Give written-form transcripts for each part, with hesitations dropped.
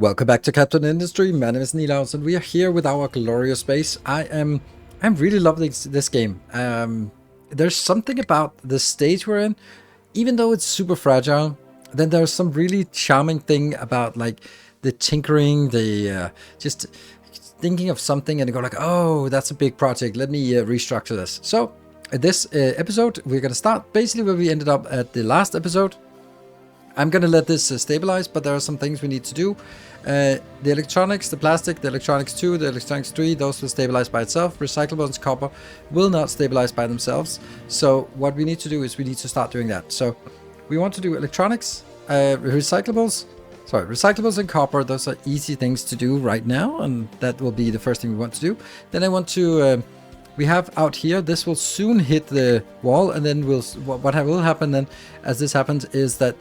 Welcome back to Captain Industry. My name is Nilaus and we are here with our glorious base. I'm really loving this game. There's something about the stage we're in, even though it's super fragile, then there's some really charming thing about like the tinkering, the just thinking of something and go like, oh, that's a big project. Let me restructure this. So this episode, we're going to start basically where we ended up at the last episode. I'm going to let this stabilize, but there are some things we need to do. The electronics, the plastic, the electronics 2, the electronics 3, those will stabilize by itself. Recyclables and copper will not stabilize by themselves. So what we need to do is we need to start doing that. So we want to do electronics, recyclables and copper. Those are easy things to do right now, and that will be the first thing we want to do. Then I want to... we have out here, this will soon hit the wall, and then what will happen then as this happens is that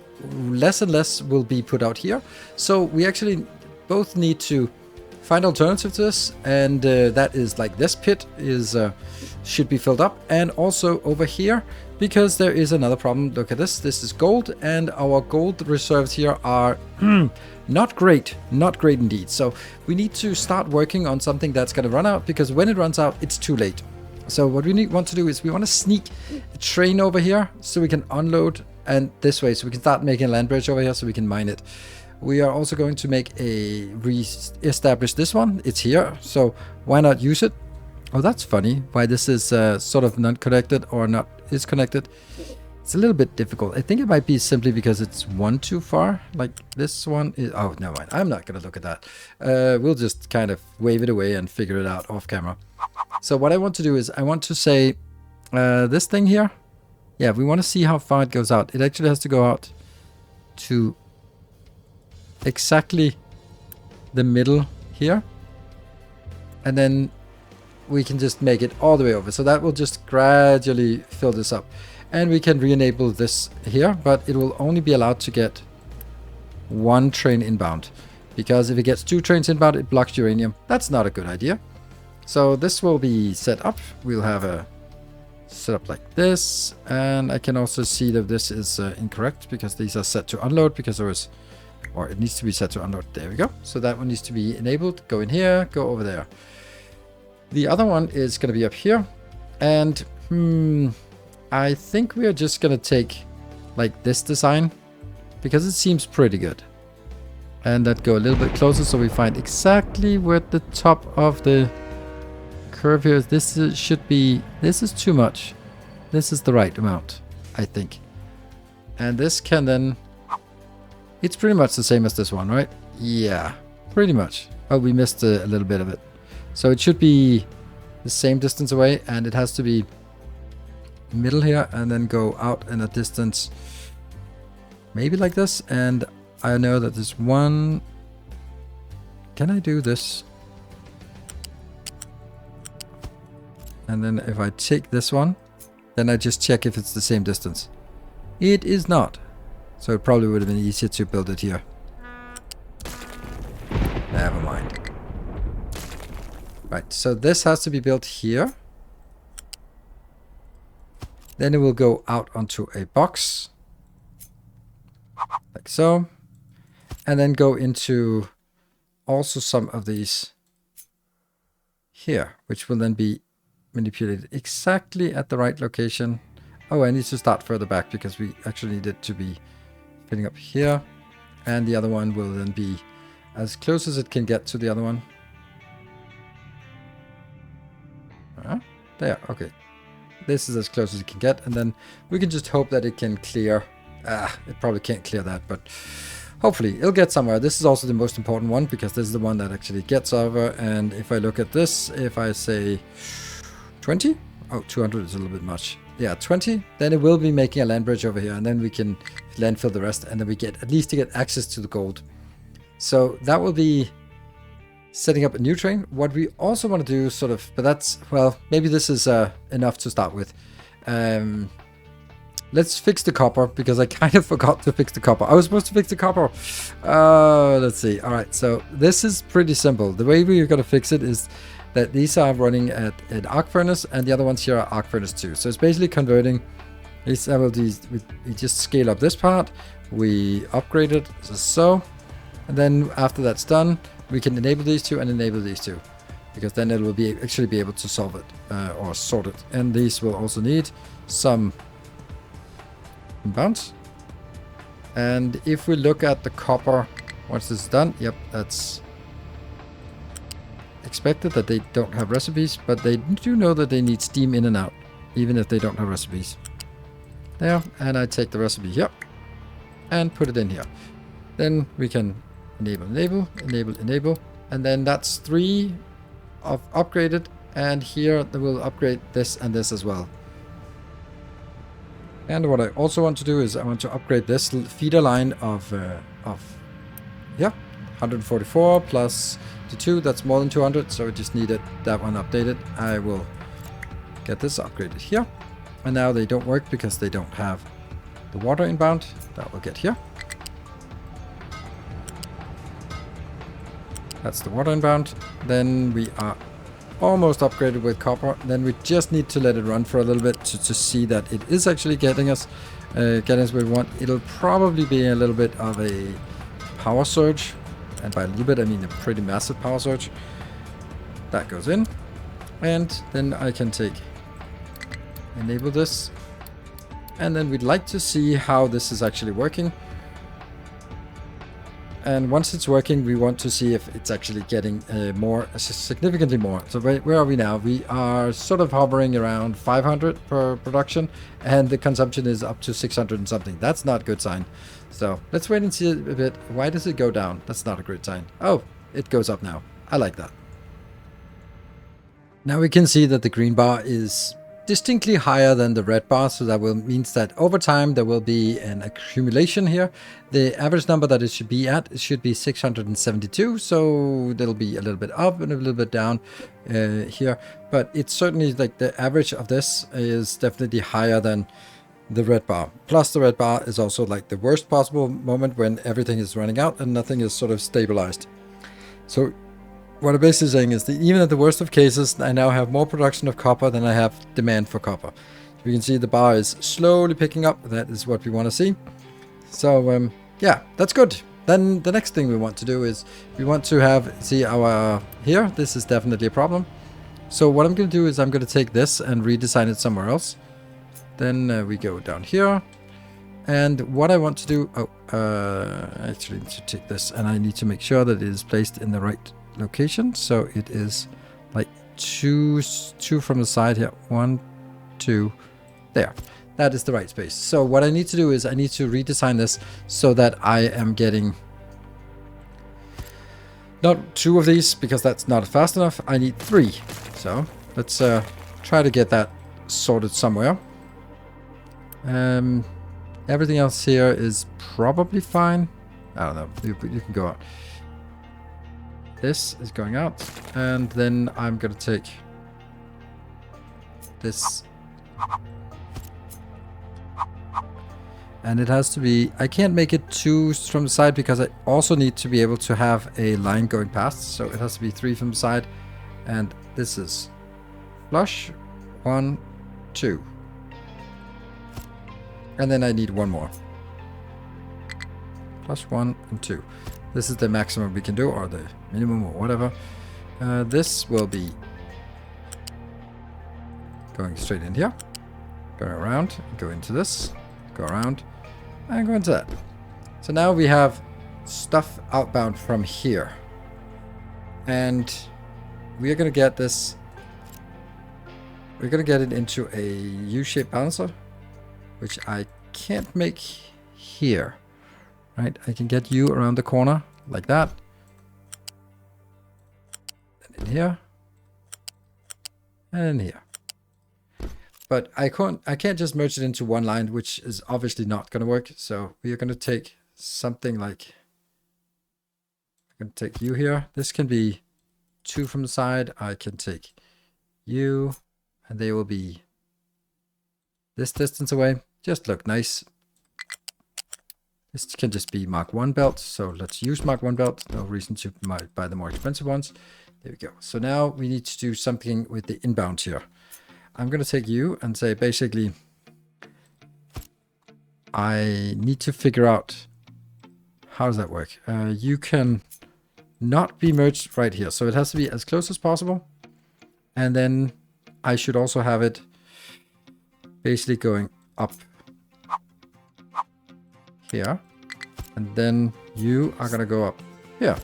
less and less will be put out here. So we actually both need to find alternative to this, and that is like this pit is should be filled up, and also over here, because there is another problem. Look at this. This is gold, and our gold reserves here are not great indeed. So we need to start working on something that's going to run out, because when it runs out, it's too late. So what we want to do is we want to sneak a train over here so we can unload, and this way so we can start making a land bridge over here so we can mine it. We are also going to make re-establish this one. It's here, so why not use it? Oh, that's funny. Why this is sort of not connected or not is connected. It's a little bit difficult. I think it might be simply because it's one too far. Like this one is... Oh, never mind. I'm not going to look at that. We'll just kind of wave it away and figure it out off camera. So what I want to do is I want to say this thing here. Yeah, we want to see how far it goes out. It actually has to go out to exactly the middle here. And then we can just make it all the way over. So that will just gradually fill this up. And we can re-enable this here, but it will only be allowed to get one train inbound. Because if it gets two trains inbound, it blocks uranium. That's not a good idea. So this will be set up. We'll have a setup like this. And I can also see that this is incorrect, because these are set to unload, because there was... Or it needs to be set to unload. There we go. So that one needs to be enabled. Go in here, go over there. The other one is going to be up here. And I think we are just going to take like this design, because it seems pretty good. And that go a little bit closer so we find exactly where the top of the curve here is. This should be... This is too much. This is the right amount, I think. And this can then... It's pretty much the same as this one, right? Yeah, pretty much. Oh, we missed a little bit of it. So it should be the same distance away, and it has to be middle here and then go out in a distance maybe like this. And I know that there's one... Can I do this? And then if I take this one, then I just check if it's the same distance. It is not. So it probably would have been easier to build it here. Never mind. Right, so this has to be built here. Then it will go out onto a box. Like so. And then go into also some of these here, which will then be manipulated exactly at the right location. Oh, I need to start further back, because we actually need it to be filling up here. And the other one will then be as close as it can get to the other one. There, okay. This is as close as it can get, and then we can just hope that it can clear. It probably can't clear that, but hopefully it'll get somewhere. This is also the most important one, because this is the one that actually gets over. And if I look at this, if I say 20, oh, 200 is a little bit much. Yeah, 20, then it will be making a land bridge over here, and then we can landfill the rest, and then we get at least to get access to the gold. So that will be setting up a new train. What we also want to do sort of, but that's, well, maybe this is enough to start with. Let's fix the copper, because I kind of forgot to fix the copper. I was supposed to fix the copper. Let's see. All right, so this is pretty simple. The way we're going to fix it is that these are running at an arc furnace, and the other ones here are arc furnace 2. So it's basically converting these. We just scale up this part. We upgrade it so. And then after that's done, we can enable these two and enable these two, because then it will actually be able to solve it or sort it. And these will also need some inbounds. And if we look at the copper, once this is done, yep, that's expected that they don't have recipes, but they do know that they need steam in and out, even if they don't have recipes. There, and I take the recipe here and put it in here. Then we can enable, and then that's 3 of upgraded, and here they will upgrade this and this as well. And what I also want to do is I want to upgrade this feeder line of 144 plus the 2, that's more than 200, so we just needed that one updated. I will get this upgraded here. And now they don't work because they don't have the water inbound. That will get here. That's the water inbound. Then we are almost upgraded with copper. Then we just need to let it run for a little bit to see that it is actually getting us where we want. It'll probably be a little bit of a power surge. And by a little bit, I mean a pretty massive power surge. That goes in. And then I can enable this. And then we'd like to see how this is actually working. And once it's working, we want to see if it's actually getting significantly more. So where are we now? We are sort of hovering around 500 per production, and the consumption is up to 600 and something. That's not a good sign. So let's wait and see a bit. Why does it go down? That's not a great sign. Oh, it goes up now. I like that. Now we can see that the green bar is distinctly higher than the red bar, so that means that over time there will be an accumulation here. The average number that it should be at, it should be 672, so there'll be a little bit up and a little bit down here, but it's certainly like the average of this is definitely higher than the red bar. Plus the red bar is also like the worst possible moment when everything is running out and nothing is sort of stabilized. So what I'm basically saying is that even at the worst of cases, I now have more production of copper than I have demand for copper. You can see the bar is slowly picking up. That is what we want to see. So yeah, that's good. Then the next thing we want to do is we want to see our here. This is definitely a problem. So what I'm going to do is I'm going to take this and redesign it somewhere else. Then we go down here. And what I want to do, I actually need to take this and I need to make sure that it is placed in the right location. So it is like two from the side here. 1, 2, there. That is the right space. So what I need to do is I need to redesign this so that I am getting not 2 of these because that's not fast enough. I need 3. So let's try to get that sorted somewhere. Everything else here is probably fine. I don't know. You can go out. This is going out, and then I'm going to take this, and it has to be, I can't make it 2 from the side because I also need to be able to have a line going past, so it has to be 3 from the side, and this is flush, 1, 2, and then I need 1 more, plus 1 and 2. This is the maximum we can do, or the minimum, or whatever. This will be going straight in here, going around, go into this, go around, and go into that. So now we have stuff outbound from here. And we are going to get this, we're going to get it into a U-shaped balancer, which I can't make here. Right, I can get you around the corner like that. And in here. And in here. But I can't just merge it into one line, which is obviously not going to work. So we are going to take something like, I'm going to take you here. This can be 2 from the side. I can take you, and they will be this distance away. Just look nice. This can just be Mark 1 belt, so let's use Mark 1 belt. No reason to buy the more expensive ones. There we go. So now we need to do something with the inbound here. I'm going to take you and say basically I need to figure out how does that work? You can not be merged right here. So it has to be as close as possible. And then I should also have it basically going up here. And then you are going to go up here.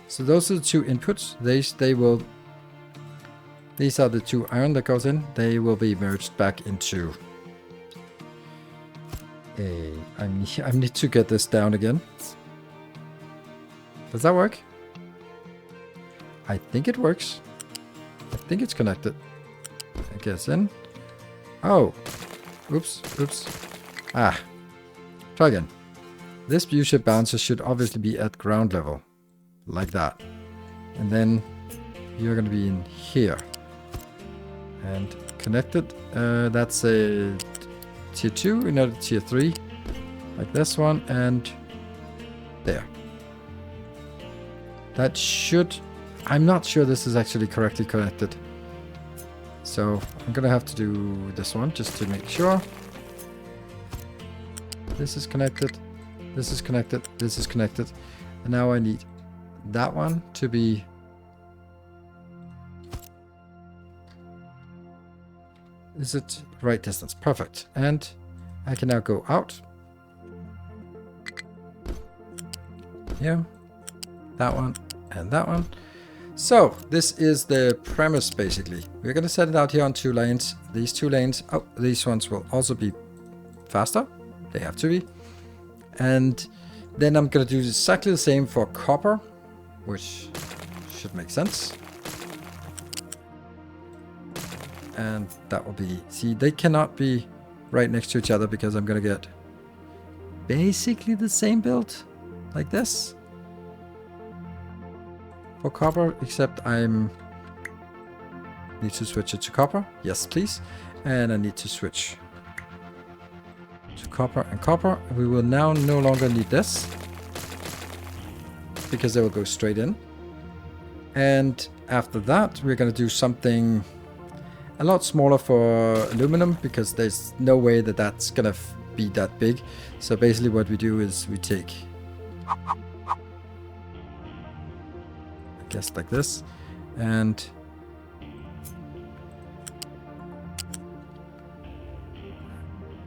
So those are the two inputs. These are the two iron that goes in. They will be merged back into I need to get this down again. Does that work? I think it works. I think it's connected. I guess in. Oh. Oops. Ah. Try again. This view-ship bouncer should obviously be at ground level. Like that. And then you're going to be in here. And connected. That's a tier 2, another tier 3. Like this one. And there. That should... I'm not sure this is actually correctly connected. So I'm going to have to do this one just to make sure. This is connected. This is connected. This is connected. And now I need that one to be... Is it right distance? Perfect. And I can now go out. Here. That one. And that one. So this is the premise basically. We're going to set it out here on 2 lanes. These 2 lanes. Oh, these ones will also be faster. They have to be. And then I'm going to do exactly the same for copper, which should make sense. And that will be... See, they cannot be right next to each other because I'm going to get basically the same build like this for copper, except I'm... Need to switch it to copper. Yes, please. And I need to switch to copper and copper. We will now no longer need this because they will go straight in. And after that, we're going to do something a lot smaller for aluminum because there's no way that that's going to be that big. So basically what we do is we take, I guess like this, and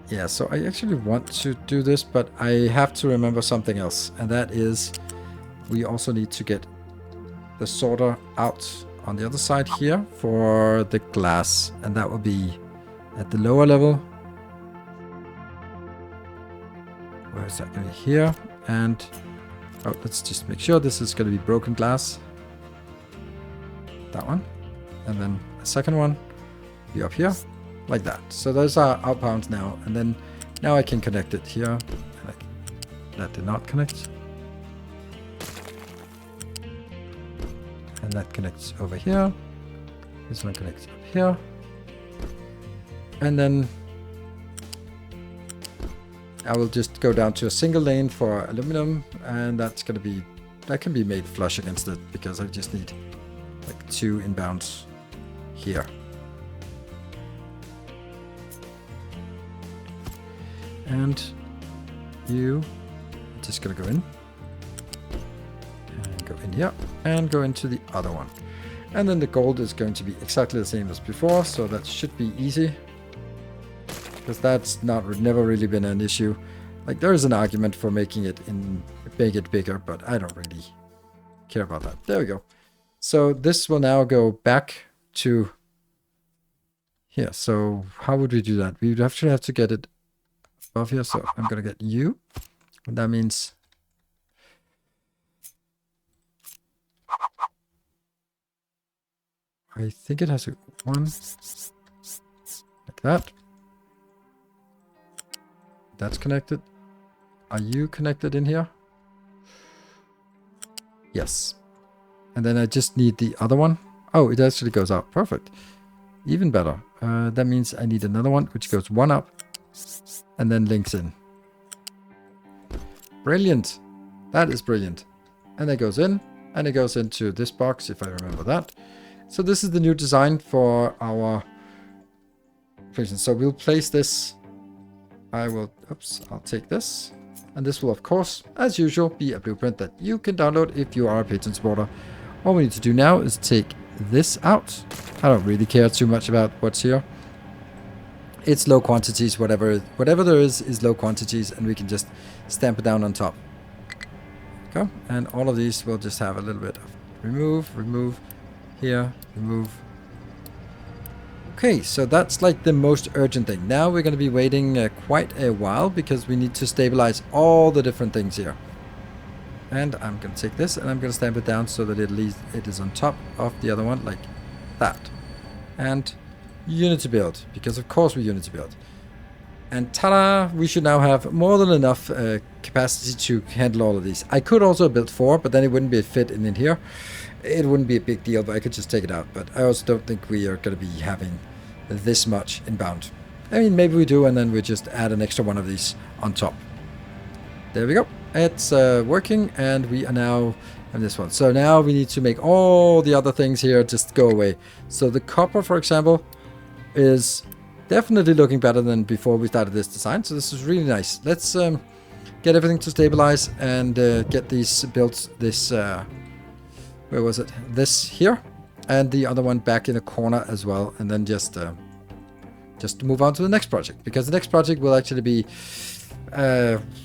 yeah, so I actually want to do this, but I have to remember something else, and that is we also need to get the sorter out on the other side here for the glass, and that will be at the lower level. Where is that going to be? Here. And oh, let's just make sure this is going to be broken glass. That one. And then a second one be up here like that. So those are outbounds now, and then now I can connect it here. That did not connect. And that connects over here. This one connects up here. And then I will just go down to a single lane for aluminum, and that's going to be, that can be made flush against it because I just need like 2 inbounds here. And you are just going to go in. Go in here and go into the other one, and then the gold is going to be exactly the same as before, so that should be easy because that's never really been an issue. Like there is an argument for making it bigger, but I don't really care about that. There we go. So this will now go back to here. So how would we do that? We would actually have to get it above here. So I'm gonna get you, and that means I think it has a 1 like that. That's connected. Are you connected in here? Yes. And then I just need the other one. Oh, it actually goes out. Perfect. Even better. That means I need another one, which goes 1 up and then links in. Brilliant. That is brilliant. And it goes in, and it goes into this box, if I remember that. So this is the new design for our prison. So we'll place this. I'll take this And this will, of course, as usual, be a blueprint that you can download if you are a patron supporter. All we need to do now is take this out. I don't really care too much about what's here. It's low quantities, whatever there is low quantities, and we can just stamp it down on top. Okay, and all of these will just have a little bit of remove, here, remove. Okay, so that's like the most urgent thing. Now we're going to be waiting quite a while because we need to stabilize all the different things here. And I'm going to take this and I'm going to stamp it down so that at least it is on top of the other one like that. And Unity build, because of course we Unity build. And ta-da! We should now have more than enough capacity to handle all of these. I could also build 4, but then it wouldn't be a fit in here. It wouldn't be a big deal, but I could just take it out. But I also don't think we are going to be having this much inbound. I mean, maybe we do, and then we just add an extra one of these on top. There we go. It's working, and we are now on this one. So now we need to make all the other things here just go away. So the copper, for example, is definitely looking better than before we started this design. So this is really nice. Let's get everything to stabilize and get these built. This where was it? This here, and the other one back in a corner as well, and then just move on to the next project, because the next project will actually be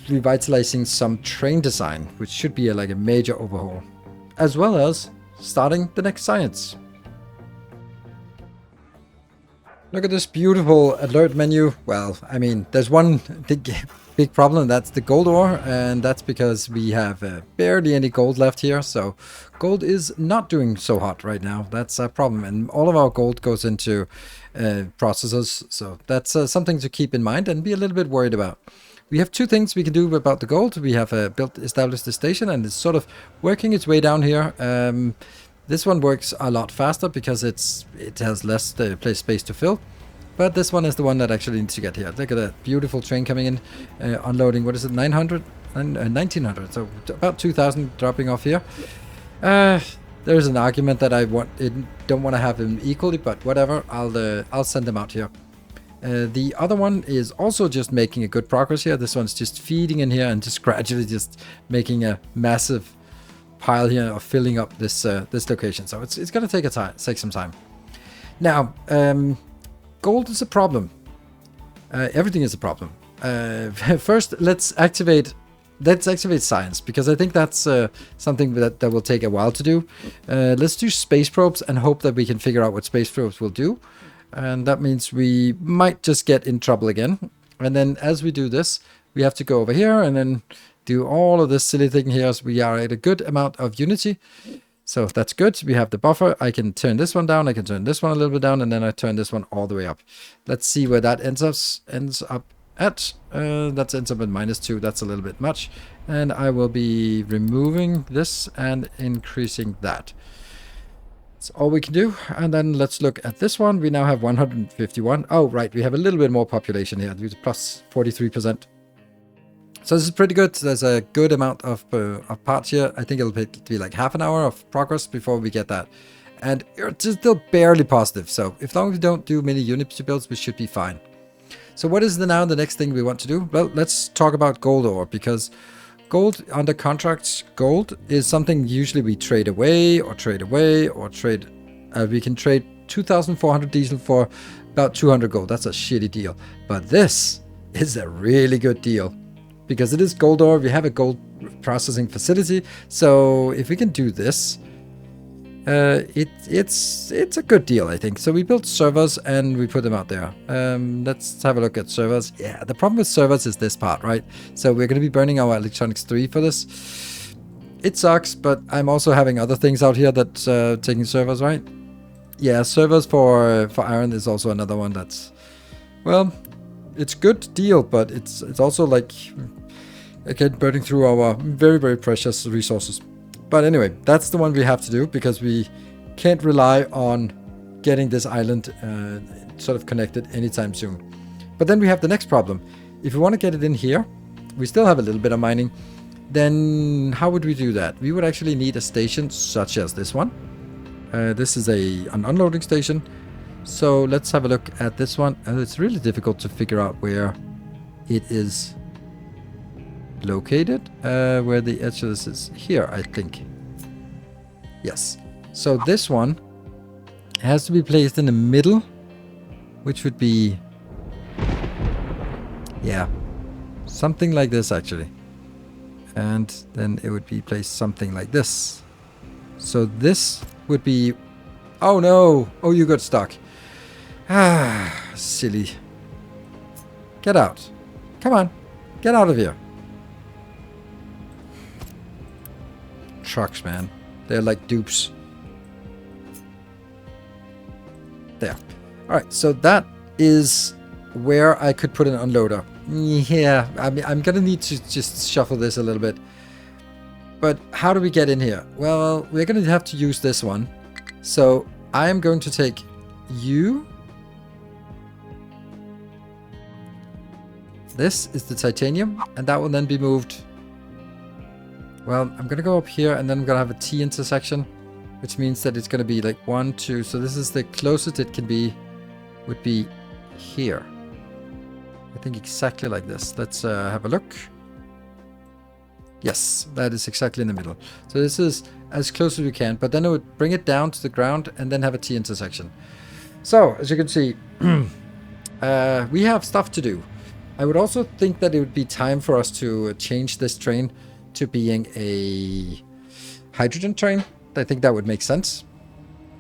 revitalizing some train design, which should be like a major overhaul, as well as starting the next science. Look at this beautiful alert menu. Well, I mean, there's one big problem, that's the gold ore, and that's because we have barely any gold left here, so gold is not doing so hot right now. That's a problem, and all of our gold goes into processors, so that's something to keep in mind and be a little bit worried about. We have two things we can do about the gold. We have established the station, and it's sort of working its way down here. This one works a lot faster because it has less space to fill. But this one is the one that actually needs to get here. Look at that beautiful train coming in, unloading. What is it, 900? 1900, so about 2000 dropping off here. There's an argument that I don't want to have them equally, but whatever. I'll send them out here. The other one is also just making a good progress here. This one's just feeding in here and just gradually just making a massive pile here of filling up this location. So it's going to take some time. Now, gold is a problem. Everything is a problem. First, let's activate science, because I think that's something that will take a while to do. Let's do space probes and hope that we can figure out what space probes will do. And that means we might just get in trouble again. And then as we do this, we have to go over here and then do all of this silly thing here. So we are at a good amount of unity. So that's good. We have the buffer. I can turn this one down. I can turn this one a little bit down. And then I turn this one all the way up. Let's see where that ends up at. That ends up at -2. That's a little bit much. And I will be removing this and increasing that. That's all we can do. And then let's look at this one. We now have 151. Oh, right. We have a little bit more population here. Plus 43%. So this is pretty good. There's a good amount of parts here. I think it'll be like half an hour of progress before we get that. And it's still barely positive. So as long as we don't do many Unity builds, we should be fine. So what is now the next thing we want to do? Well, let's talk about gold ore, because gold under contracts, gold is something usually we trade away or trade. We can trade 2,400 diesel for about 200 gold. That's a shitty deal. But this is a really good deal, because it is gold ore. We have a gold processing facility. So if we can do this, it's a good deal, I think. So we built servers and we put them out there. Let's have a look at servers. Yeah, the problem with servers is this part, right? So we're going to be burning our electronics 3 for this. It sucks, but I'm also having other things out here that's taking servers, right? Yeah, servers for iron is also another one that's, well, it's good deal, but it's also like, again, burning through our very, very precious resources. But anyway, that's the one we have to do, because we can't rely on getting this island sort of connected anytime soon. But then we have the next problem. If we want to get it in here, we still have a little bit of mining. Then how would we do that? We would actually need a station such as this one. This is an unloading station. So let's have a look at this one. It's really difficult to figure out where it is located. Where the edge of this is here, I think. Yes. So this one has to be placed in the middle, which would be, yeah, something like this actually. And then it would be placed something like this. So this would be, oh no, oh, you got stuck. Ah, silly. Get out. Come on, get out of here. Trucks, man. They're like dupes. There. Alright, so that is where I could put an unloader. Yeah, I mean, I'm gonna need to just shuffle this a little bit. But how do we get in here? Well, we're gonna have to use this one. So I am going to take you. This is the titanium, and that will then be moved. Well, I'm gonna go up here, and then I'm gonna have a T intersection, which means that it's gonna be like 1, 2. So this is the closest it can be, would be here. I think exactly like this. Let's have a look. Yes, that is exactly in the middle. So this is as close as we can, but then it would bring it down to the ground and then have a T intersection. So, as you can see, we have stuff to do. I would also think that it would be time for us to change this train to being a hydrogen train. I think that would make sense.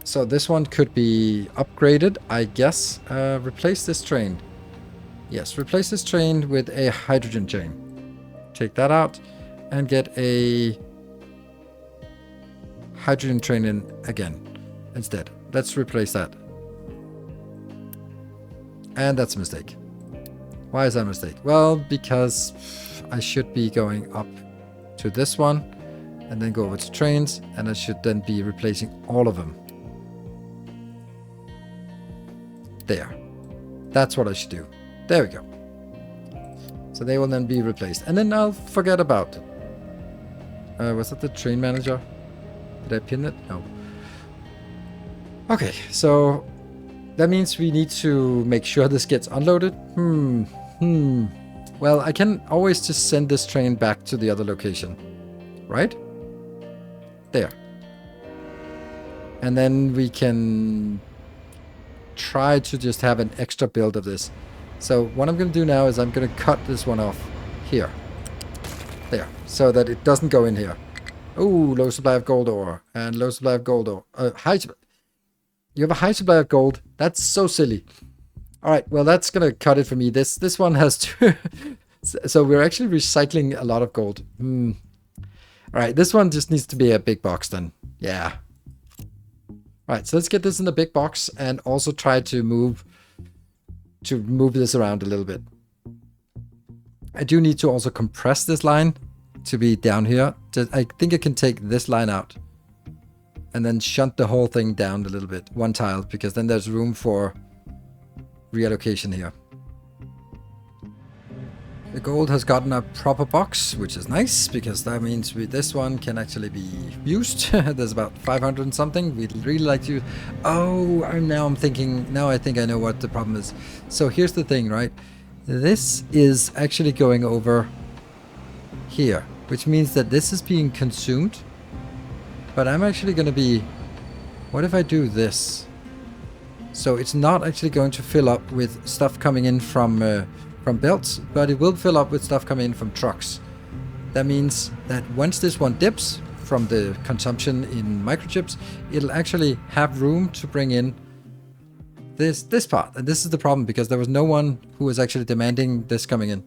So this one could be upgraded, I guess. Replace this train. Yes, replace this train with a hydrogen train. Take that out and get a hydrogen train in again instead. Let's replace that. And that's a mistake. Why is that a mistake? Well, because I should be going up to this one and then go over to trains, and I should then be replacing all of them. There. That's what I should do. There we go. So they will then be replaced. And then I'll forget about it. Was that the train manager? Did I pin it? No. Okay, so that means we need to make sure this gets unloaded. Well, I can always just send this train back to the other location. Right? There. And then we can try to just have an extra build of this. So what I'm going to do now is I'm going to cut this one off here. There. So that it doesn't go in here. Oh, low supply of gold ore. And low supply of gold ore. You have a high supply of gold. That's so silly. Alright, well that's going to cut it for me. This one has to... So we're actually recycling a lot of gold. Alright, this one just needs to be a big box then. Yeah. Alright, so let's get this in the big box and also try to move this around a little bit. I do need to also compress this line to be down here. I think I can take this line out and then shunt the whole thing down a little bit, one tile, because then there's room for reallocation here. The gold has gotten a proper box, which is nice, because that means this one can actually be used. There's about 500 and something. We'd really like to... Oh, now I'm thinking... Now I think I know what the problem is. So here's the thing, right? This is actually going over here, which means that this is being consumed. But I'm actually going to be... What if I do this? So it's not actually going to fill up with stuff coming in from belts, but it will fill up with stuff coming in from trucks. That means that once this one dips from the consumption in microchips, it'll actually have room to bring in this part. And this is the problem, because there was no one who was actually demanding this coming in.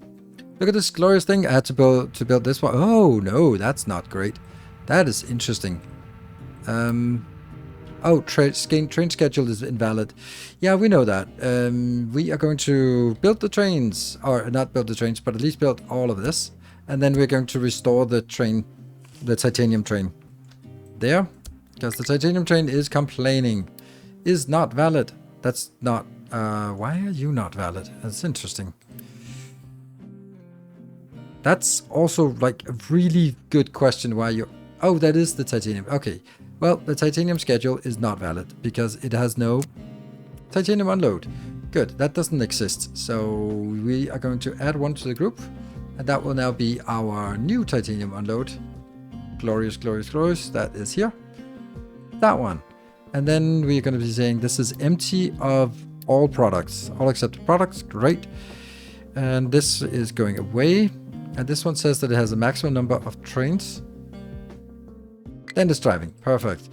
Look at this glorious thing. I had to build this one. Oh no, that's not great. That is interesting. Oh, train schedule is invalid. Yeah, we know that. We are going to build the trains, or not build the trains, but at least build all of this. And then we're going to restore the train, the titanium train. There, because the titanium train is complaining. Is not valid. That's not... why are you not valid? That's interesting. That's also like a really good question why you... Oh, that is the titanium. Okay. Well, the titanium schedule is not valid because it has no titanium unload. Good, that doesn't exist. So we are going to add one to the group. And that will now be our new titanium unload. Glorious, glorious, glorious. That is here. That one. And then we're going to be saying this is empty of all products. All accepted products. Great. And this is going away. And this one says that it has a maximum number of trains. Then it's driving. Perfect.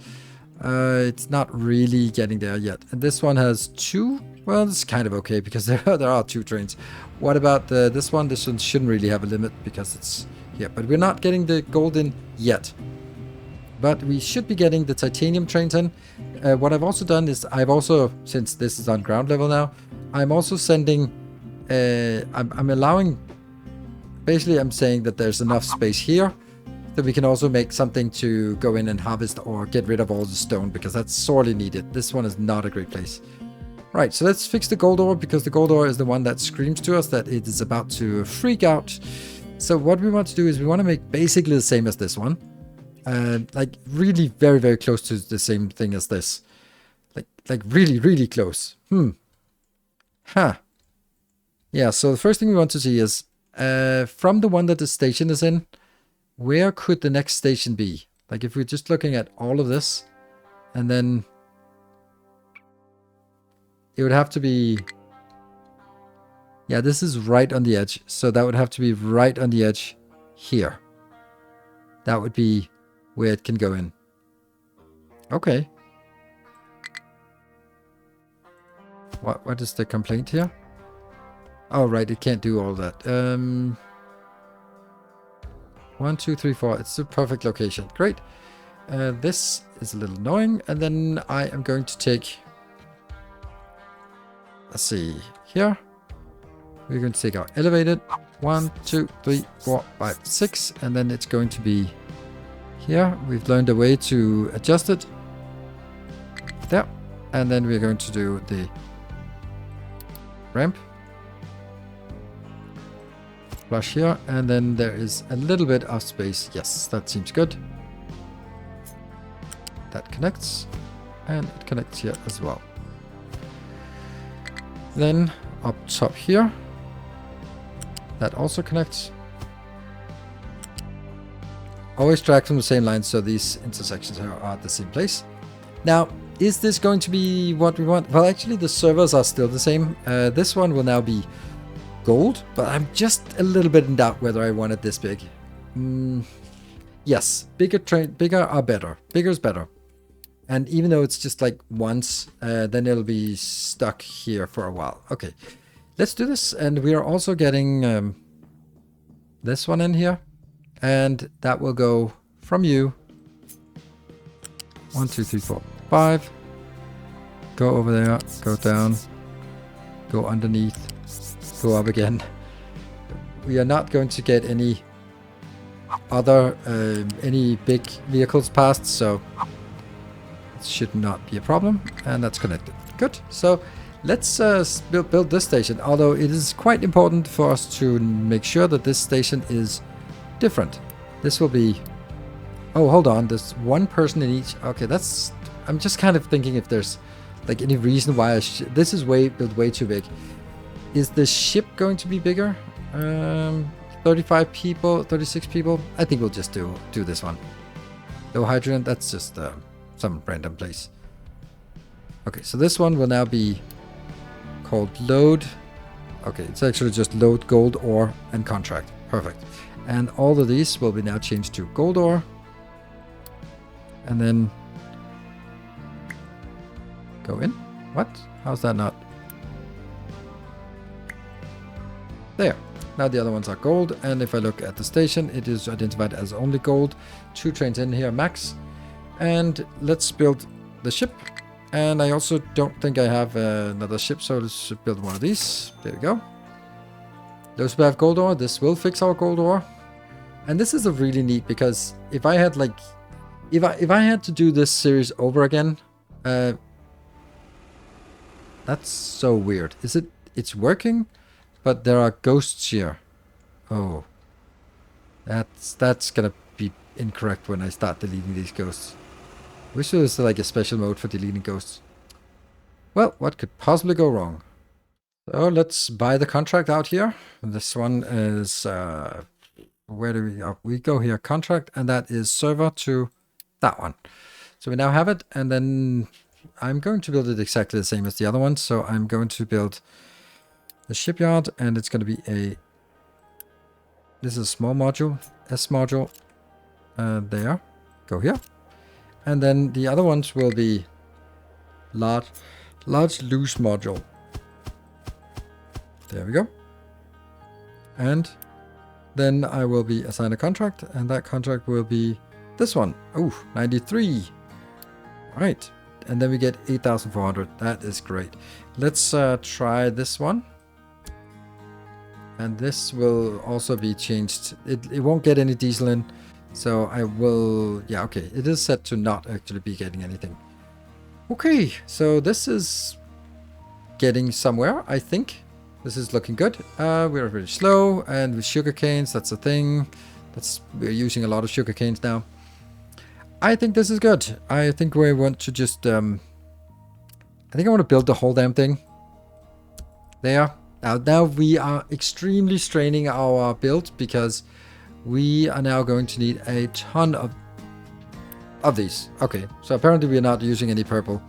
It's not really getting there yet. And this one has 2. Well, it's kind of okay because there are 2 trains. What about this one? This one shouldn't really have a limit because it's here. But we're not getting the gold in yet. But we should be getting the titanium trains in. What I've also done is I've also, since this is on ground level now, I'm also sending, I'm allowing, basically I'm saying that there's enough space here that we can also make something to go in and harvest or get rid of all the stone because that's sorely needed. This one is not a great place. Right, so let's fix the gold ore because the gold ore is the one that screams to us that it is about to freak out. So what we want to do is we want to make basically the same as this one. Like really very, very close to the same thing as this. Like really, really close. Huh. Yeah, so the first thing we want to see is from the one that the station is in, where could the next station be? Like if we're just looking at all of this and then it would have to be, yeah, this is right on the edge. So that would have to be right on the edge here. That would be where it can go in. Okay. What is the complaint here? Oh, right, it can't do all that. 1, 2, 3, 4. It's the perfect location. Great. This is a little annoying. And then I am going to take, let's see, here. We're going to take our elevated. 1, 2, 3, 4, 5, 6. And then it's going to be here. We've learned a way to adjust it. There. And then we're going to do the ramp. Flush here. And then there is a little bit of space. Yes, that seems good. That connects. And it connects here as well. Then up top here. That also connects. Always drag from the same line so these intersections are at the same place. Now, is this going to be what we want? Well, actually the servers are still the same. This one will now be gold, but I'm just a little bit in doubt whether I want it this big. Yes, bigger are better. Bigger is better. And even though it's just like once, then it'll be stuck here for a while. Okay, let's do this. And we are also getting this one in here. And that will go from you. 1, 2, 3, 4, 5. Go over there, go down, go underneath, go up again. We are not going to get any other, any big vehicles past, so it should not be a problem. And that's connected. Good. So let's build this station, although it is quite important for us to make sure that this station is different. This will be, oh, hold on, there's one person in each. Okay, that's, I'm just kind of thinking if there's like any reason why this is built way too big. Is the ship going to be bigger? 35 people, 36 people. I think we'll just do this one. No hydrogen, that's just some random place. Okay, so this one will now be called load. Okay, it's actually just load gold ore and contract. Perfect. And all of these will be now changed to gold ore. And then go in. What? How's that not? There. Now the other ones are gold. And if I look at the station, it is identified as only gold. 2 trains in here max. And let's build the ship. And I also don't think I have another ship, so let's build one of these. There we go. Those who have gold ore, this will fix our gold ore. And this is a really neat, because if I had like, if I had to do this series over again, that's so weird. Is it? It's working, but there are ghosts here. Oh, that's gonna be incorrect when I start deleting these ghosts. Wish there was like a special mode for deleting ghosts. Well, what could possibly go wrong? So let's buy the contract out here. This one is, where do we go? We go here, contract, and that is server to that one. So we now have it, and then I'm going to build it exactly the same as the other one. So I'm going to build the shipyard, and it's going to be this is a small module, S module, there, go here. And then the other ones will be large loose module. There we go. And then I will be assigned a contract, and that contract will be this one. Oh, 93. Right. And then we get 8,400. That is great. Let's try this one. And this will also be changed. It won't get any diesel in. So I will... Yeah, okay. It is set to not actually be getting anything. Okay. So this is getting somewhere, I think. This is looking good. We're really slow. And with sugar canes, that's a thing. We're using a lot of sugar canes now. I think this is good. I think we want to just... I think I want to build the whole damn thing. There. Now we are extremely straining our build because we are now going to need a ton of these. Okay, so apparently we're not using any purple.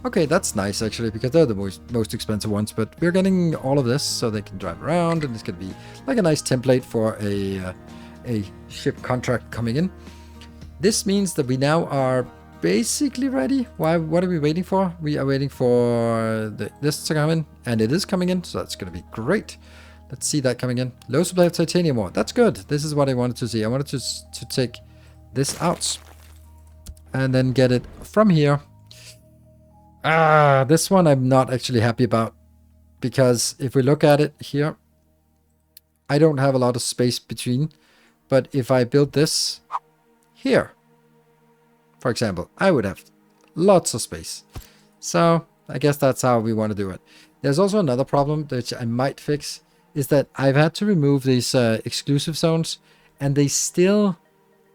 Okay, that's nice actually, because they're the most expensive ones, but we're getting all of this so they can drive around, and it's going to be like a nice template for a ship contract coming in. This means that we now are basically ready. What are we waiting for? We are waiting for this to come in, and it is coming in, so that's going to be great. Let's see that coming in. Low supply of titanium ore. That's good. This is what I wanted to see. I wanted to take this out and then get it from here. This one I'm not actually happy about, because if we look at it here, I don't have a lot of space between, but if I build this here, for example, I would have lots of space. So I guess that's how we want to do it. There's also another problem which I might fix, is that I've had to remove these exclusive zones, and they still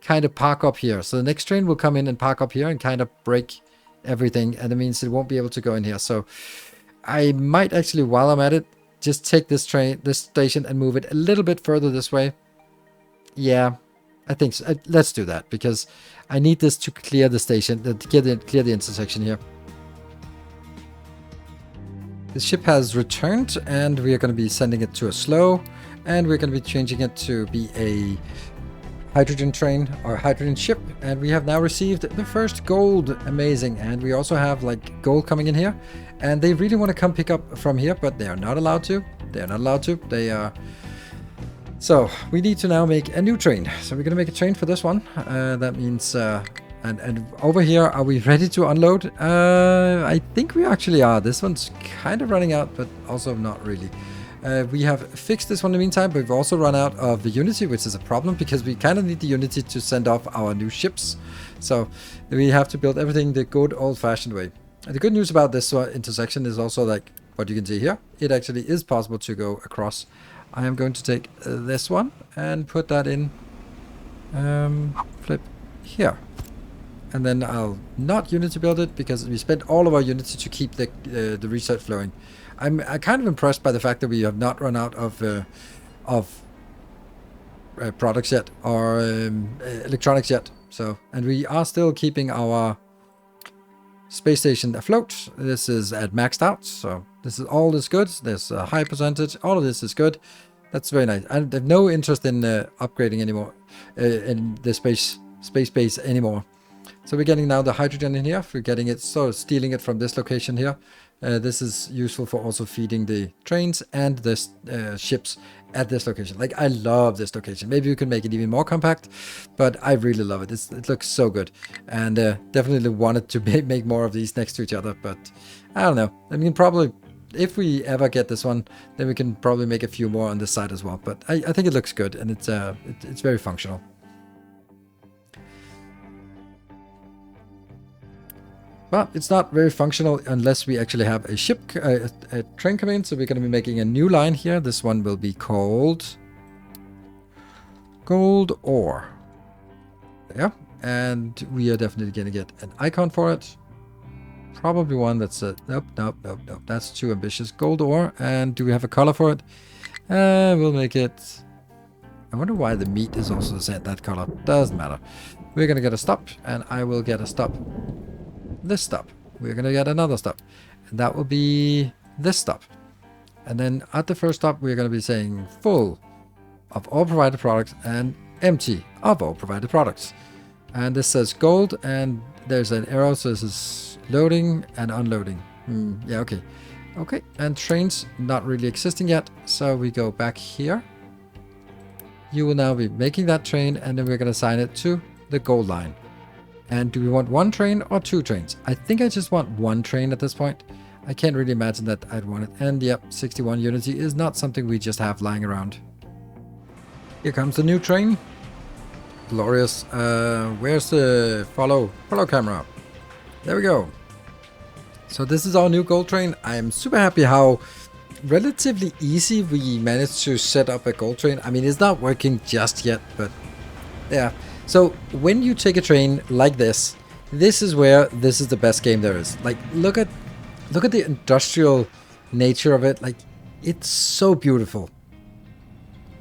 kind of park up here. So the next train will come in and park up here and kind of break everything, and that means it won't be able to go in here. So I might actually, while I'm at it, just take this station and move it a little bit further this way. Yeah, I think so. Let's do that, because I need this to clear the station, clear the intersection here. The ship has returned, and we are going to be sending it to a slow, and we're going to be changing it to be a hydrogen train or hydrogen ship, and we have now received the first gold. Amazing. And we also have like gold coming in here, and they really want to come pick up from here, but they are not allowed to. They are... So we need to now make a new train. So we're going to make a train for this one. That means... And over here, are we ready to unload? I think we actually are. This one's kind of running out, but also not really. We have fixed this one in the meantime, but we've also run out of the Unity, which is a problem because we kind of need the Unity to send off our new ships. So we have to build everything the good old-fashioned way. And the good news about this intersection is also like what you can see here. It actually is possible to go across. I am going to take this one and put that in, flip here. And then I'll not Unity build it because we spent all of our Unity to keep the research flowing. I'm kind of impressed by the fact that we have not run out of products yet, or electronics yet. So, and we are still keeping our space station afloat. This is at maxed out, so this is all is good. There's a high percentage. All of this is good. That's very nice. I have no interest in upgrading anymore in the space base anymore. So we're getting now the hydrogen in here. We're getting it, so stealing it from this location here. This is useful for also feeding the trains and the ships at this location. Like, I love this location. Maybe we can make it even more compact, but I really love it. It looks so good, and definitely wanted to make more of these next to each other. But I don't know. I mean, probably if we ever get this one, then we can probably make a few more on this side as well. But I think it looks good, and it's very functional. But it's not very functional unless we actually have a ship, a train coming in. So we're going to be making a new line here. This one will be called Gold Ore. Yeah, and we are definitely going to get an icon for it. probably one that's a... Nope, nope, nope, nope. That's too ambitious. Gold ore. And do we have a color for it? We'll make it... I wonder why the meat is also that color. Doesn't matter. We're going to get a stop. And I will get a stop. This stop. We're going to get another stop. And that will be this stop. And then at the first stop, we're going to be saying full of all provided products and empty of all provided products. And this says gold, and there's an arrow, so this is loading and unloading. Yeah, okay. Okay, and trains not really existing yet, so we go back here. You will now be making that train, and then we're going to assign it to the gold line. And do we want one train or two trains? I think I just want one train at this point. I can't really imagine that I'd want it. And yep, 61 Unity is not something we just have lying around. Here comes the new train. Glorious. Where's the follow camera? There we go. So this is our new gold train. I'm super happy how relatively easy we managed to set up a gold train. I mean, it's not working just yet, but yeah. So when you take a train like this, this is where this is the best game there is. Like, look at the industrial nature of it. Like, it's so beautiful.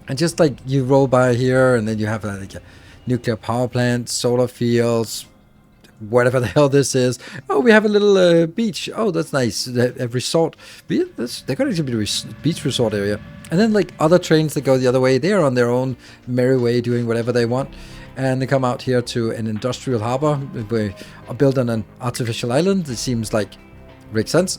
And just like you roll by here, and then you have like a nuclear power plant, solar fields, whatever the hell this is. Oh, we have a little beach. Oh, that's nice. A resort. They're going to be a beach resort area. And then like other trains that go the other way, they are on their own merry way doing whatever they want. And they come out here to an industrial harbor. We are built on an artificial island. It seems like makes sense.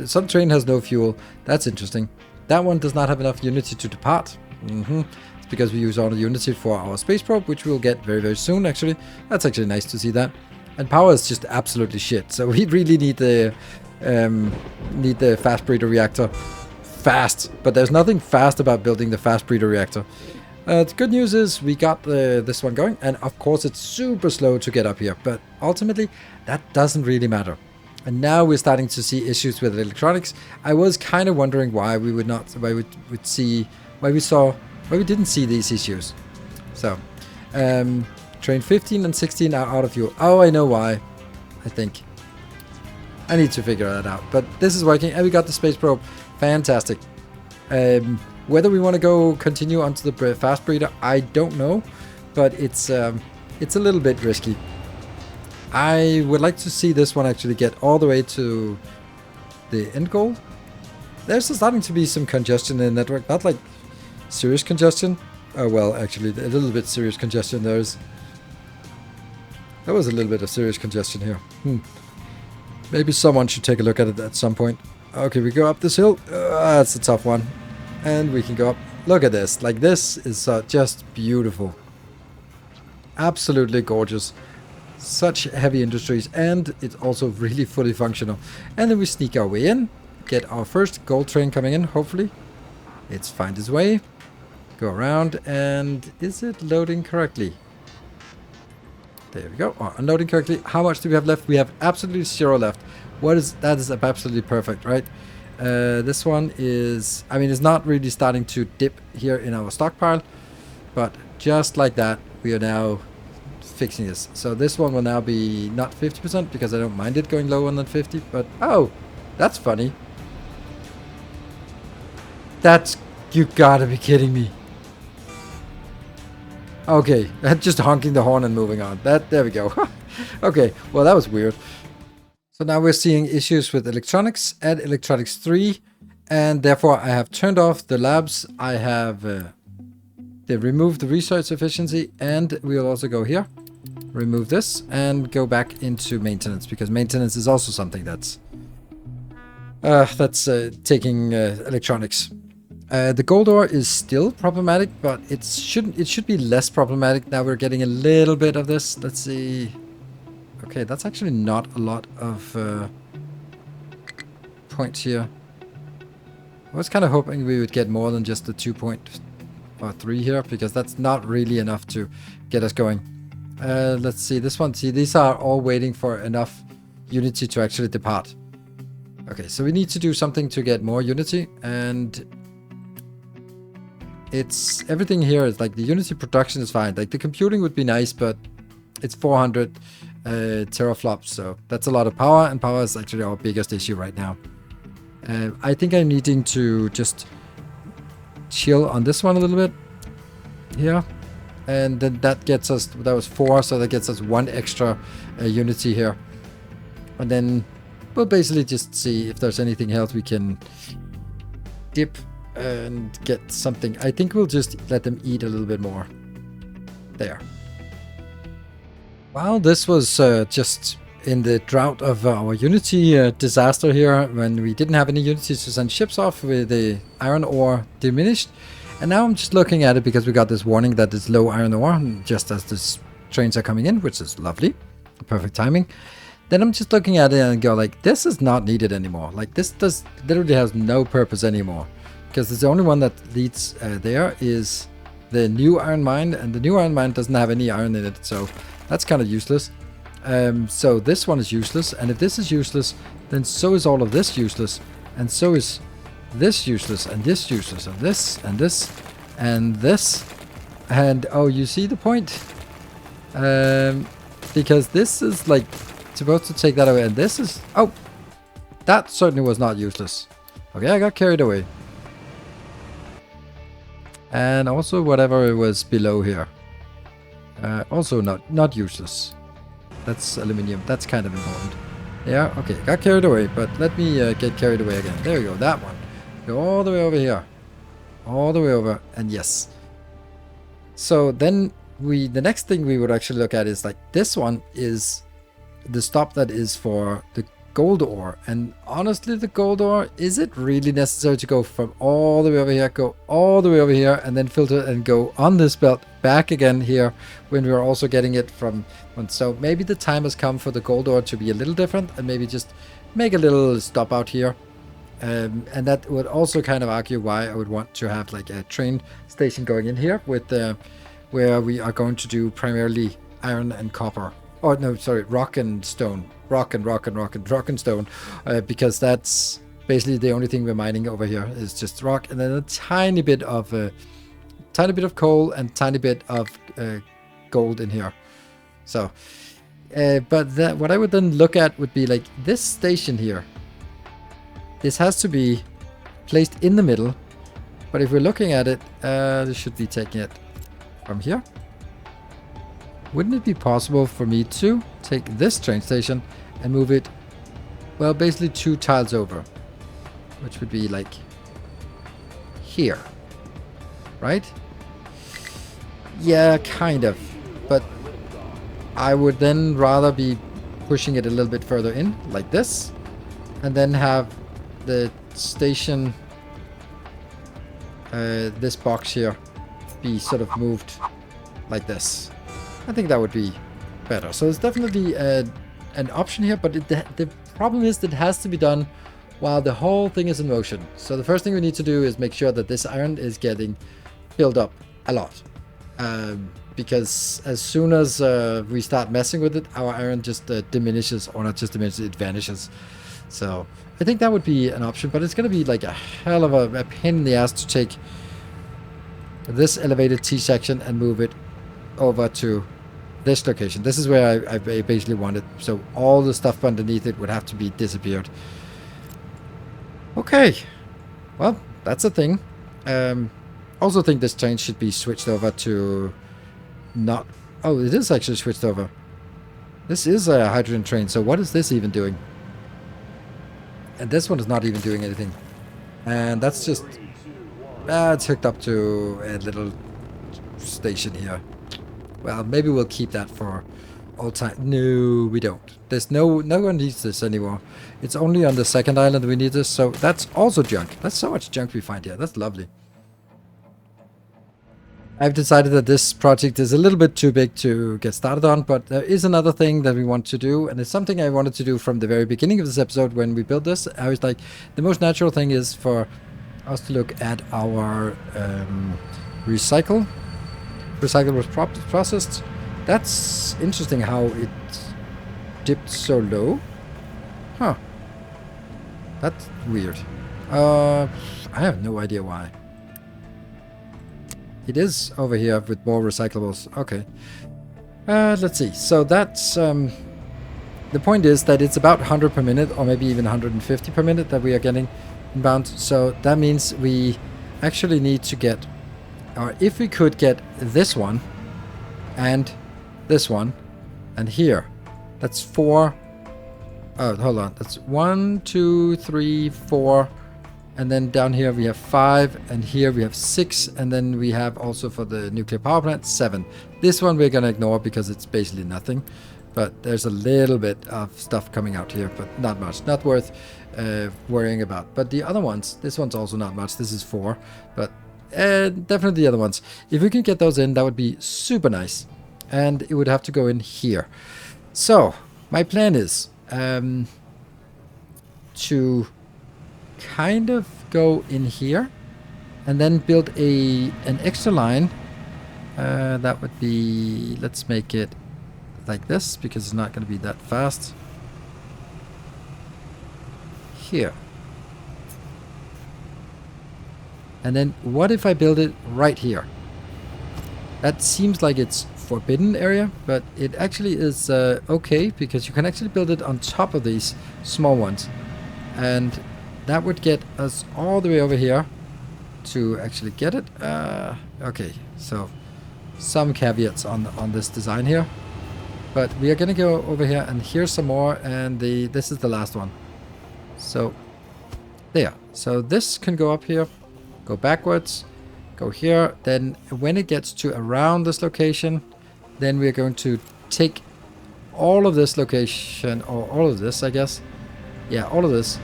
Some train has no fuel. That's interesting. That one does not have enough Unity to depart. It's because we use all the Unity for our space probe, which we'll get very, very soon, actually. That's actually nice to see that. And power is just absolutely shit. So we really need the fast breeder reactor fast. But there's nothing fast about building the fast breeder reactor. The good news is we got this one going. And of course, it's super slow to get up here. But ultimately, that doesn't really matter. And now we're starting to see issues with electronics. I was kind of wondering why we would not, why we didn't see these issues. So, train 15 and 16 are out of fuel. Oh, I know why. I think I need to figure that out. But this is working, and we got the space probe. Fantastic. Whether we want to continue onto the fast breeder, I don't know, but it's a little bit risky. I would like to see this one actually get all the way to the end goal. There's starting to be some congestion in the network, not like serious congestion. Oh, well, actually, a little bit serious congestion. There was a little bit of serious congestion here. Maybe someone should take a look at it at some point. Okay, we go up this hill. That's a tough one. And we can go up. Look at this. Like, this is just beautiful. Absolutely gorgeous. Such heavy industries, and it's also really fully functional. And then we sneak our way in, get our first gold train coming in, hopefully. It's find its way, go around, and is it loading correctly? There we go. Oh, unloading correctly. How much do we have left? We have absolutely 0 left. That is absolutely perfect, right? This one is, I mean, it's not really starting to dip here in our stockpile, but just like that, we are now fixing this. So this one will now be not 50% because I don't mind it going lower than 50, but oh, that's funny. You gotta be kidding me. Okay, just honking the horn and moving on. There we go. Okay, well, that was weird. So now we're seeing issues with electronics at electronics 3, and therefore I have turned off the labs. I have removed the research efficiency, and we'll also go here, remove this, and go back into maintenance, because maintenance is also something that's taking electronics. The gold ore is still problematic, but it should be less problematic. Now we're getting a little bit of this. Let's see. Okay, that's actually not a lot of points here. I was kind of hoping we would get more than just the 2.3 here, because that's not really enough to get us going. Let's see, this one. See, these are all waiting for enough Unity to actually depart. Okay, so we need to do something to get more Unity, and everything here is like the Unity production is fine. Like the computing would be nice, but it's 400. teraflops. So that's a lot of power, and power is actually our biggest issue right now. I think I'm needing to just chill on this one a little bit here. And then that gets us, that was 4, so that gets us 1 extra unity here. And then we'll basically just see if there's anything else we can dip and get something. I think we'll just let them eat a little bit more. There. Well, this was just in the drought of our Unity disaster here, when we didn't have any Unity to send ships off with the iron ore diminished. And now I'm just looking at it because we got this warning that it's low iron ore just as the trains are coming in, which is lovely. Perfect timing. Then I'm just looking at it and go like, this is not needed anymore. Like this literally has no purpose anymore. Because the only one that leads there is the new iron mine, and the new iron mine doesn't have any iron in it, so that's kind of useless. So this one is useless, and if this is useless, then so is all of this useless, and so is this useless, and this useless, and this, and this, and this. And oh, you see the point? Because this is like supposed to take that away, and this is, oh, that certainly was not useless. Okay, I got carried away. And also whatever it was below here. Also not useless. That's aluminium. That's kind of important. Yeah, okay. Got carried away, but let me get carried away again. There we go. That one. Go all the way over here. All the way over. And yes. So then the next thing we would actually look at is like this one is the stop that is for the gold ore. And honestly, the gold ore, is it really necessary to go from all the way over here, go all the way over here, and then filter and go on this belt back again here when we're also getting it from one? So maybe the time has come for the gold ore to be a little different, and maybe just make a little stop out here. And that would also kind of argue why I would want to have like a train station going in here with where we are going to do primarily iron and copper. Oh no, sorry, rock and stone. Rock and stone, because that's basically the only thing we're mining over here is just rock, and then a tiny bit of coal and tiny bit of gold in here. So, but what I would then look at would be like this station here. This has to be placed in the middle, but if we're looking at it, this should be taking it from here. Wouldn't it be possible for me to take this train station and move it, well, basically 2 tiles over, which would be like here, right? Yeah, kind of, but I would then rather be pushing it a little bit further in, like this, and then have the station, this box here, be sort of moved like this. I think that would be better. So it's definitely an option here, but the problem is that it has to be done while the whole thing is in motion. So the first thing we need to do is make sure that this iron is getting filled up a lot. Because as soon as we start messing with it, our iron just diminishes, or not just diminishes, it vanishes. So I think that would be an option, but it's going to be like a hell of a pain in the ass to take this elevated T section and move it over to this location. This is where I basically want it. So all the stuff underneath it would have to be disappeared. Okay. Well, that's a thing. Also think this train should be switched over to not... Oh, it is actually switched over. This is a hydrogen train. So what is this even doing? And this one is not even doing anything. And that's just... it's hooked up to a little station here. Well, maybe we'll keep that for all time. No, we don't. There's no one needs this anymore. It's only on the second island we need this, so that's also junk. That's so much junk we find here. That's lovely. I've decided that this project is a little bit too big to get started on, but there is another thing that we want to do, and it's something I wanted to do from the very beginning of this episode when we built this. I was like, the most natural thing is for us to look at our recycle was processed. That's interesting how it dipped so low. Huh. That's weird. I have no idea why. It is over here with more recyclables. Okay. Let's see. So that's the point is that it's about 100 per minute, or maybe even 150 per minute that we are getting inbound. So that means we actually need to get, or if we could get this one and this one and here, that's 4. Oh, hold on. That's 1, 2, 3, 4. And then down here we have 5, and here we have 6, and then we have also for the nuclear power plant 7. This one we're gonna ignore because it's basically nothing, but there's a little bit of stuff coming out here, but not much, not worth worrying about. But the other ones, this one's also not much. This is 4, but definitely the other ones. If we can get those in, that would be super nice, and it would have to go in here. So my plan is to kind of go in here and then build an extra line. That would be, let's make it like this because it's not going to be that fast. Here. And then what if I build it right here? That seems like it's forbidden area, but it actually is okay, because you can actually build it on top of these small ones. And that would get us all the way over here to actually get it. Okay, so some caveats on this design here. But we are going to go over here, and here's some more, and this is the last one. So, there. So this can go up here, go backwards, go here. Then when it gets to around this location, then we're going to take all of this location, or all of this, I guess. Yeah, all of this.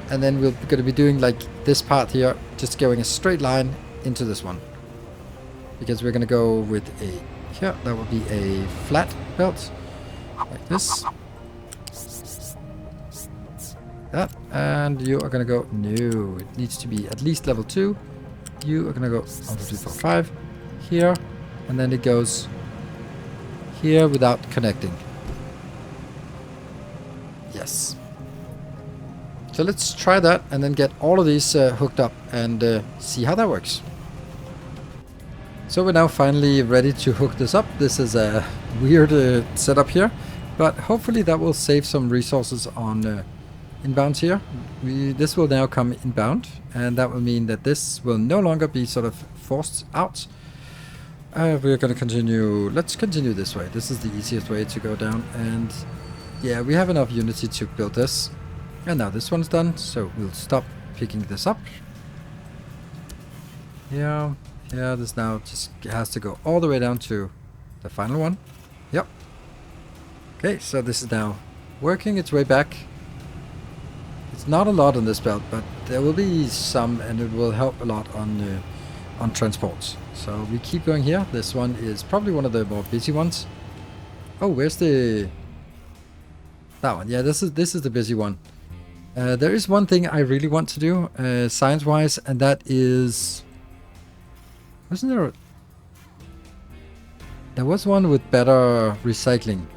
And then we're going to be doing like this part here, just going a straight line into this one. Because we're going to go with a, here, that would be a flat belt, like this. That, and you are going to go, no, it needs to be at least level 2. You are going to go 1, 2, 3, 4, 5, here, and then it goes here without connecting. Yes. So let's try that and then get all of these hooked up and see how that works. So we're now finally ready to hook this up. This is a weird setup here, but hopefully that will save some resources on inbound here. This will now come inbound, and that will mean that this will no longer be sort of forced out. We're going to continue. Let's continue this way. This is the easiest way to go down, and yeah, we have enough unity to build this. And now this one's done, so we'll stop picking this up. Yeah, this now just has to go all the way down to the final one. Yep. Okay, so this is now working its way back. It's not a lot on this belt, but there will be some, and it will help a lot on transports. So we keep going here. This one is probably one of the more busy ones. Oh, where's that one? Yeah, this is the busy one. There is one thing I really want to do, science-wise, and that is... Wasn't there... There was one with better recycling.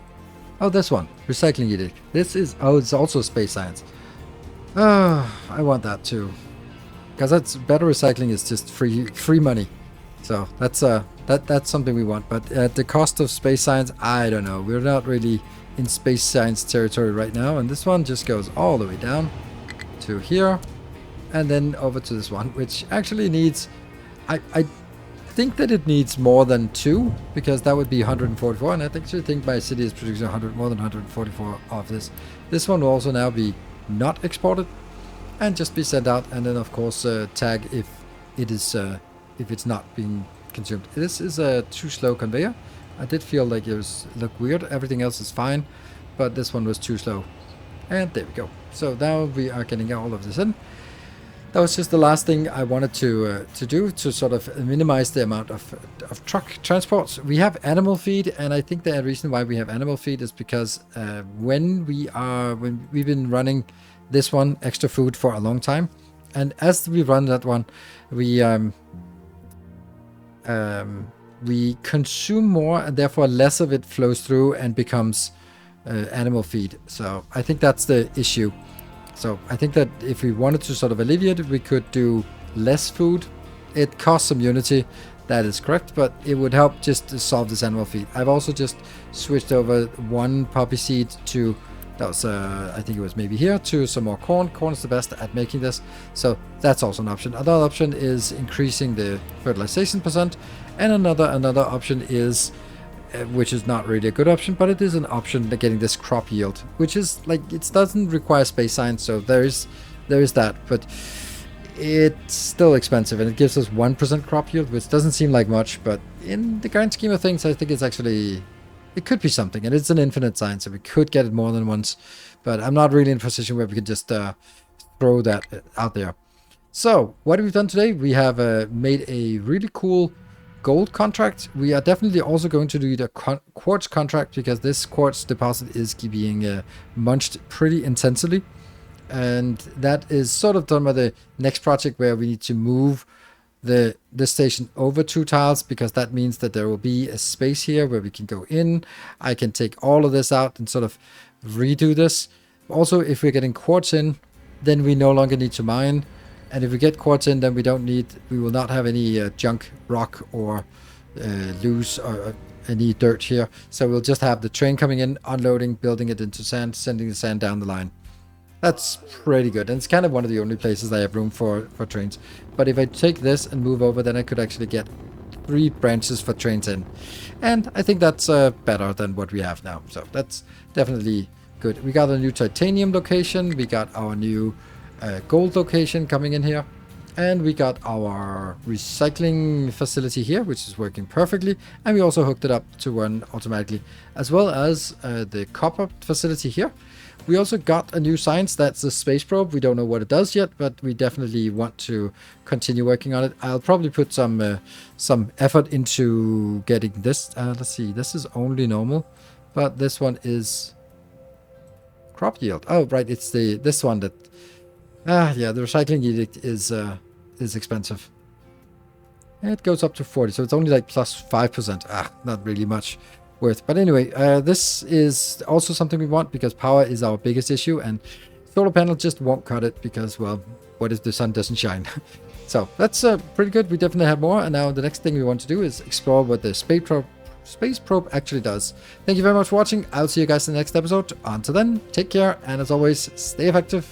Oh, this one. Recycling edict. This is... Oh, it's also space science. I want that too. Because that's... Better recycling is just free money. So, that's something we want. But at the cost of space science, I don't know. We're not really... in space science territory right now, and this one just goes all the way down to here and then over to this one, which actually needs, I think that it needs more than 2, because that would be 144, and I actually think my city is producing more than 144 of this. This one will also now be not exported and just be sent out, and then of course tag if it's not being consumed. This is a too slow conveyor. I did feel like it looked weird. Everything else is fine, but this one was too slow. And there we go. So now we are getting all of this in. That was just the last thing I wanted to do to sort of minimize the amount of truck transports. We have animal feed, and I think the reason why we have animal feed is because when we've been running this one extra food for a long time, and as we run that one, we consume more, and therefore less of it flows through and becomes animal feed. So I think that's the issue. So I think that if we wanted to sort of alleviate it, we could do less food It costs some Unity, that is correct, but it would help just to solve this animal feed. I've also just switched over one poppy seed to, that was, I think it was maybe here, to some more corn. Corn is the best at making this, so that's also an option. Another option is increasing the fertilization percent, and another option is, which is not really a good option, but it is an option, getting this crop yield, which is like, it doesn't require space science, so there is that, but it's still expensive, and it gives us 1% crop yield, which doesn't seem like much, but in the grand scheme of things, I think it's actually, it could be something, and it's an infinite science, so we could get it more than once, but I'm not really in a position where we can just throw that out there. So what have we done today? We have made a really cool gold contract. We are definitely also going to do the quartz contract, because this quartz deposit is being munched pretty intensively. And that is sort of done by the next project, where we need to move this station over 2 tiles, because that means that there will be a space here where we can go in. I can take all of this out and sort of redo this. Also, if we're getting quartz in, then we no longer need to mine. And if we get quartz in, then we will not have any junk rock or loose or any dirt here. So we'll just have the train coming in, unloading, building it into sand, sending the sand down the line. That's pretty good, and it's kind of one of the only places I have room for trains. But if I take this and move over, then I could actually get 3 branches for trains in. And I think that's better than what we have now. So that's definitely good. We got a new titanium location. We got our new gold location coming in here. And we got our recycling facility here, which is working perfectly. And we also hooked it up to run automatically, as well as the copper facility here. We also got a new science, that's the space probe. We don't know what it does yet, but we definitely want to continue working on it. I'll probably put some effort into getting this. Let's see, this is only normal, but this one is crop yield. Oh, right, it's this one that... yeah, the recycling edict is expensive. It goes up to 40, so it's only like plus 5%. Not really much worth. But anyway, this is also something we want, because power is our biggest issue, and solar panel just won't cut it, because, well, what if the sun doesn't shine? So that's pretty good. We definitely have more, and now the next thing we want to do is explore what the space probe actually does. Thank you very much for watching. I'll see you guys in the next episode. Until then, take care, and as always, stay effective.